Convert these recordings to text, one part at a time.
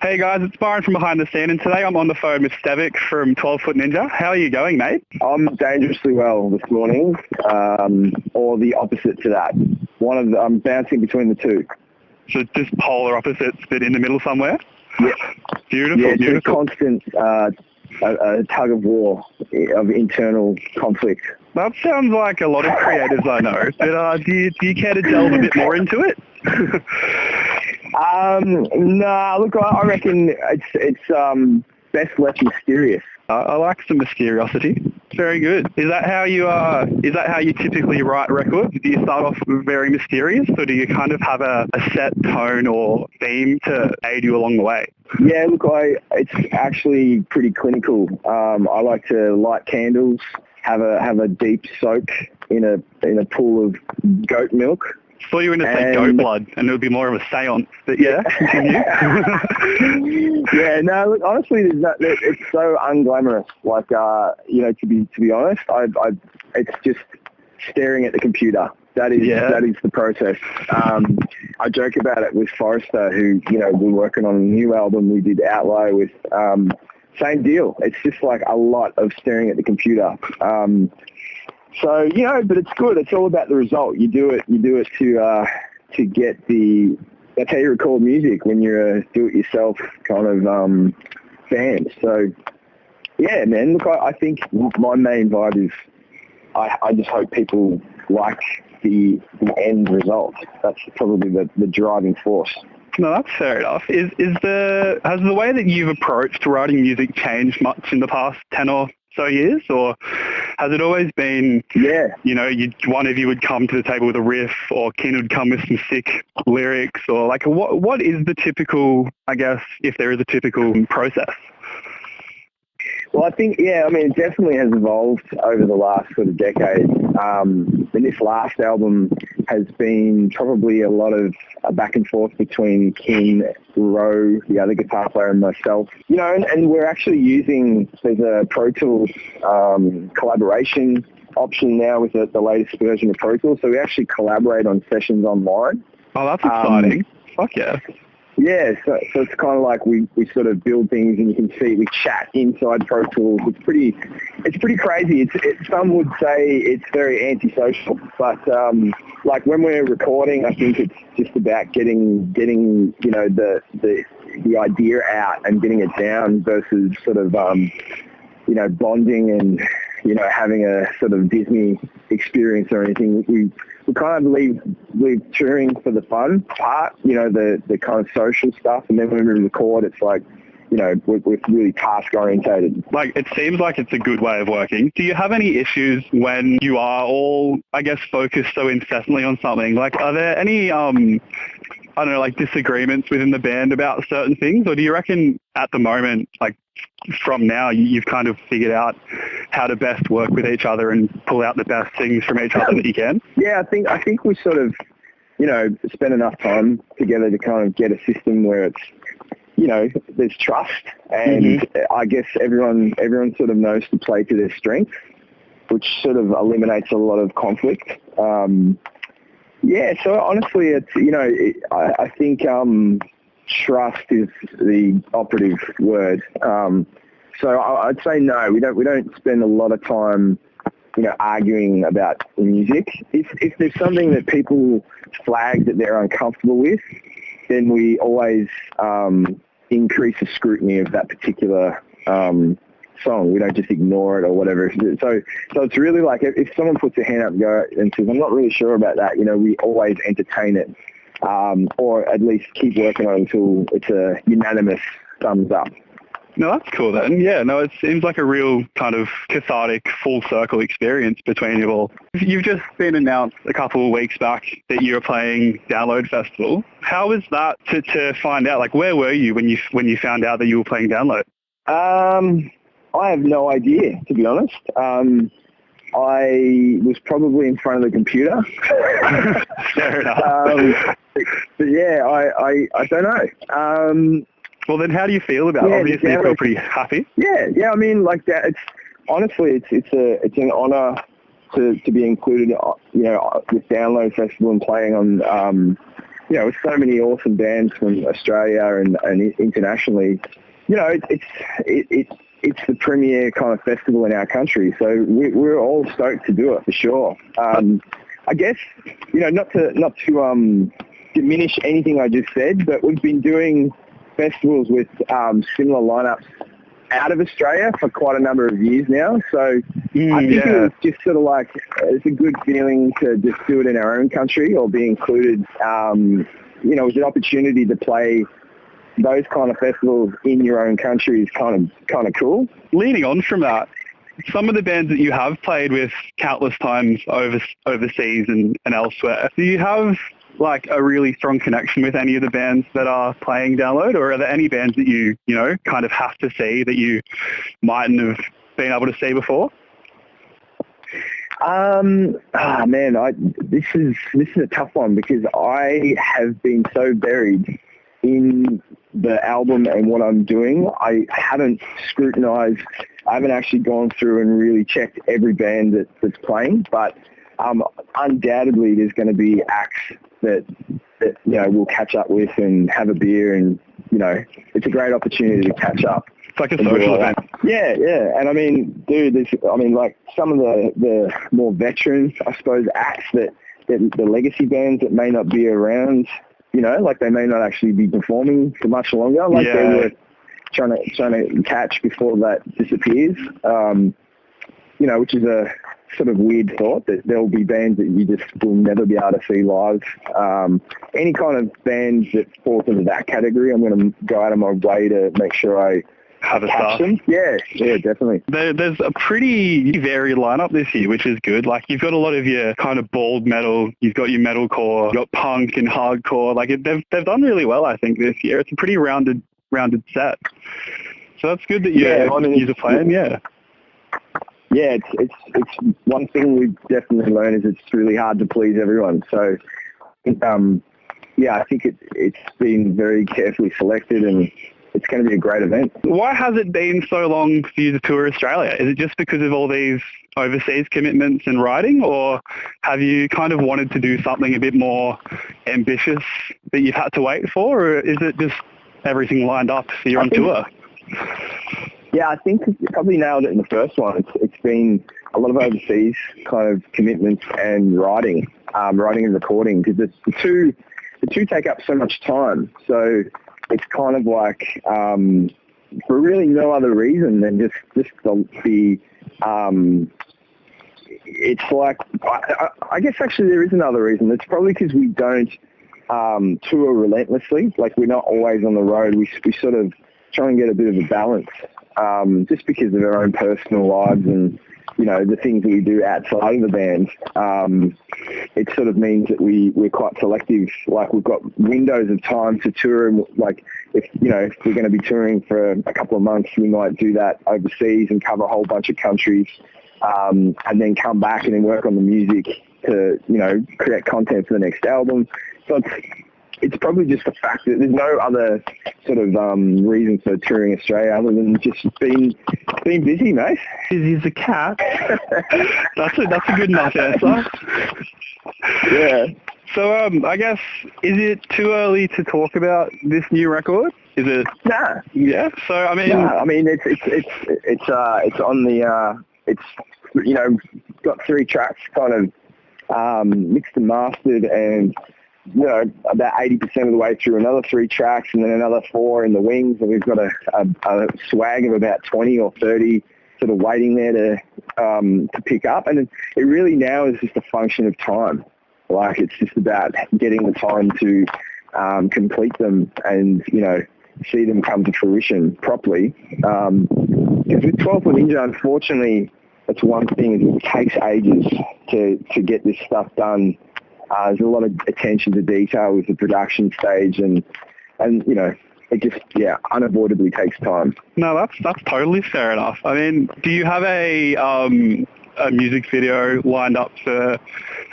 Hey guys, it's Byron from Behind the Scene, and today I'm on the phone with Stevic from 12 Foot Ninja. How are you going, mate? I'm dangerously well this morning, or the opposite to that. I'm bouncing between the two. So just polar opposites, but in the middle somewhere? Yeah. Beautiful, Yeah, it's beautiful. a constant a tug of war of internal conflict. That sounds like a lot of creators I know, but do you care to delve a bit more into it? Nah, look, I reckon it's best left mysterious. I like some mysteriosity. Very good. Is that how you typically write records? Do you start off very mysterious, or do you kind of have a set tone or theme to aid you along the way? Yeah, look, it's actually pretty clinical. I like to light candles, have a deep soak in a pool of goat milk. I thought you were going to say goat blood, and it would be more of a seance. But yeah, continue. Yeah, no, look, honestly, it's so unglamorous. Like, to be honest, it's just staring at the computer. That is the process. I joke about it with Forrester, who, we're working on a new album. We did Outlier with, same deal. It's just like a lot of staring at the computer. So, but it's good. It's all about the result. You do it to get that's how you record music when you're a do-it-yourself kind of band. So, yeah, man, look, I think my main vibe is I just hope people like the end result. That's probably the driving force. No, that's fair enough. Has the way that you've approached writing music changed much in the past 10 or so years, or has it always been, one of you would come to the table with a riff, or Ken would come with some sick lyrics, or like what is the typical, I guess, if there is a typical process? Well, I think, it definitely has evolved over the last sort of decade. And this last album has been probably a lot of a back and forth between King, Ro, the other guitar player, and myself. And we're actually there's a Pro Tools collaboration option now with the latest version of Pro Tools. So we actually collaborate on sessions online. Oh, that's exciting. Fuck yeah. Yeah, so it's kind of like we sort of build things, and you can see we chat inside Pro Tools. It's pretty crazy. Some would say it's very antisocial, but like when we're recording, I think it's just about getting the idea out and getting it down versus sort of bonding and having a sort of Disney experience or anything. We kind of leave touring for the fun part, the kind of social stuff, and then when we record, it's like, we're really task orientated. Like, it seems like it's a good way of working. Do you have any issues when you are all, I guess, focused so incessantly on something? Like, are there any, disagreements within the band about certain things, or do you reckon at the moment, like, from now, you've kind of figured out how to best work with each other and pull out the best things from each other that you can? Yeah, I think we sort of, spend enough time together to kind of get a system where it's, there's trust, and I guess everyone sort of knows to play to their strengths, which sort of eliminates a lot of conflict. So honestly, it's, I think trust is the operative word. So I'd say no, we don't spend a lot of time, arguing about the music. If there's something that people flag that they're uncomfortable with, then we always increase the scrutiny of that particular song. We don't just ignore it or whatever. So it's really like if someone puts their hand up and says, I'm not really sure about that, we always entertain it. Or at least keep working on it until it's a unanimous thumbs up. No, that's cool then. Yeah, no, it seems like a real kind of cathartic, full circle experience between you all. You've just been announced a couple of weeks back that you were playing Download Festival. How was that to find out? Like, where were you when you found out that you were playing Download? I have no idea, to be honest. I was probably in front of the computer. Fair enough. But yeah, I don't know. Well, then how do you feel about it? Obviously, you feel pretty happy. Yeah. I mean, like that. It's honestly, it's an honor to be included, with Download Festival and playing on you know, with so many awesome bands from Australia and internationally, you know, it's the premier kind of festival in our country. So we're all stoked to do it for sure. I guess, you know, not to diminish anything I just said, but we've been doing festivals with similar lineups out of Australia for quite a number of years now. So I think it was just sort of like, it's a good feeling to just do it in our own country or be included. You know, it's an opportunity to play those kind of festivals in your own country is kind of cool. Leading on from that, some of the bands that you have played with countless times overseas and elsewhere, do you have like a really strong connection with any of the bands that are playing Download, or are there any bands that you know, kind of have to see that you mightn't have been able to see before? This is a tough one because I have been so buried in the album and what I'm doing. I haven't scrutinized, I haven't actually gone through and really checked every band that's playing, but undoubtedly there's going to be acts that you know, we'll catch up with and have a beer, and you know, it's a great opportunity to catch up. It's like a social event. Yeah. And I mean, dude, like some of the more veterans, I suppose, acts that the legacy bands that may not be around, you know, like they may not actually be performing for much longer, like they were trying to catch before that disappears. You know, which is a sort of weird thought that there'll be bands that you just will never be able to see live. Any kind of bands that falls into that category, I'm going to go out of my way to make sure I have a catch them. Yeah, definitely. There's a pretty varied lineup this year, which is good. Like, you've got a lot of your kind of bald metal, you've got your metalcore, you've got punk and hardcore. Like, they've done really well, I think, this year. It's a pretty rounded set. So that's good that you're playing, Yeah, it's one thing we've definitely learned is it's really hard to please everyone. So, I think it's been very carefully selected, and it's going to be a great event. Why has it been so long for you to tour Australia? Is it just because of all these overseas commitments and writing, or have you kind of wanted to do something a bit more ambitious that you've had to wait for, or is it just everything lined up so you're on tour? Yeah, I think you probably nailed it in the first one. It's been a lot of overseas kind of commitments and writing and recording, because the two take up so much time. So it's kind of like for really no other reason than just the it's like, I guess actually there is another reason. It's probably because we don't tour relentlessly. Like, we're not always on the road. We sort of try and get a bit of a balance. Just because of our own personal lives and, you know, the things that we do outside of the band, it sort of means that we're quite selective. Like, we've got windows of time to tour, and like, if we're going to be touring for a couple of months, we might do that overseas and cover a whole bunch of countries, and then come back and then work on the music to, you know, create content for the next album. So it's probably just the fact that there's no other sort of reason for touring Australia other than just being busy, mate. Busy as a cat. That's a good enough answer. Yeah. So I guess, is it too early to talk about this new record? Is it? Nah. Yeah. So I mean. Nah, I mean it's on the it's, you know, got 3 tracks kind of mixed and mastered, and, you know, about 80% of the way through another 3 tracks, and then another 4 in the wings, and we've got a swag of about 20 or 30 sort of waiting there to pick up. And it really now is just a function of time. Like, it's just about getting the time to complete them and, you know, see them come to fruition properly. Because with 12 Foot Ninja, unfortunately, that's one thing, is it takes ages to get this stuff done. There's a lot of attention to detail with the production stage, and you know, it just, unavoidably takes time. No, that's totally fair enough. I mean, do you have a music video lined up for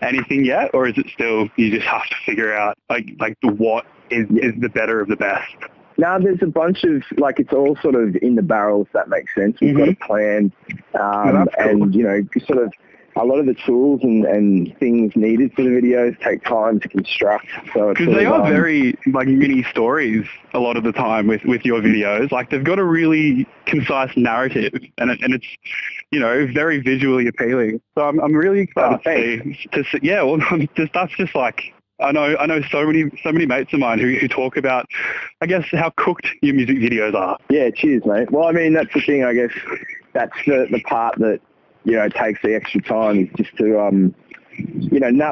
anything yet, or is it still, you just have to figure out like what is the better of the best? No, there's a bunch of, like, it's all sort of in the barrel, if that makes sense. We've got a plan, Cool. and, you know, sort of a lot of the tools and things needed for the videos take time to construct. So because they are very like mini stories a lot of the time with your videos. Like they've got a really concise narrative, and it's very visually appealing. So I'm really excited to see. Yeah, well, that's just like. I know so many mates of mine who talk about, I guess, how cooked your music videos are. Yeah, cheers, mate. Well, I mean, that's the thing, I guess. That's the part that, takes the extra time, just to,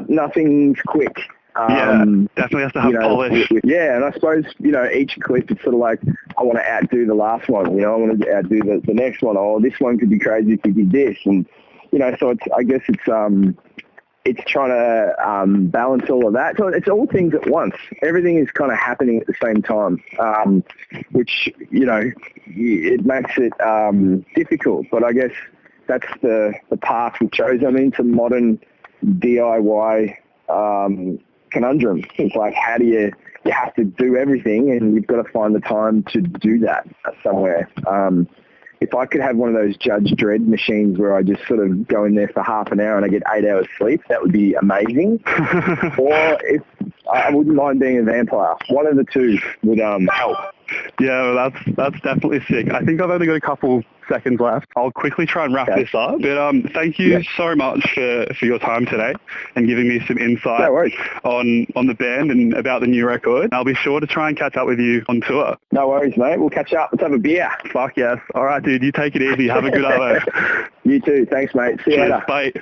nothing's quick. Definitely has to have polish. And I suppose, each clip, it's sort of like, I want to outdo the last one, I want to outdo the next one. Oh, this one could be crazy if we did this. And, so it's trying to balance all of that. So it's all things at once. Everything is kind of happening at the same time, which, it makes it difficult. But I guess that's the path we chose. I mean, it's a modern DIY conundrum. It's like, how do you have to do everything, and you've got to find the time to do that somewhere. If I could have one of those Judge Dredd machines where I just sort of go in there for half an hour and I get 8 hours sleep, that would be amazing. Or if I wouldn't mind being a vampire. One of the two would help. Yeah, well, that's definitely sick. I think I've only got a couple seconds left. I'll quickly try and wrap this up. But thank you so much for your time today and giving me some insight on the band and about the new record. I'll be sure to try and catch up with you on tour. No worries, mate. We'll catch up. Let's have a beer. Fuck yes. All right, dude. You take it easy. Have a good hour. You too. Thanks, mate. See you later. Bye.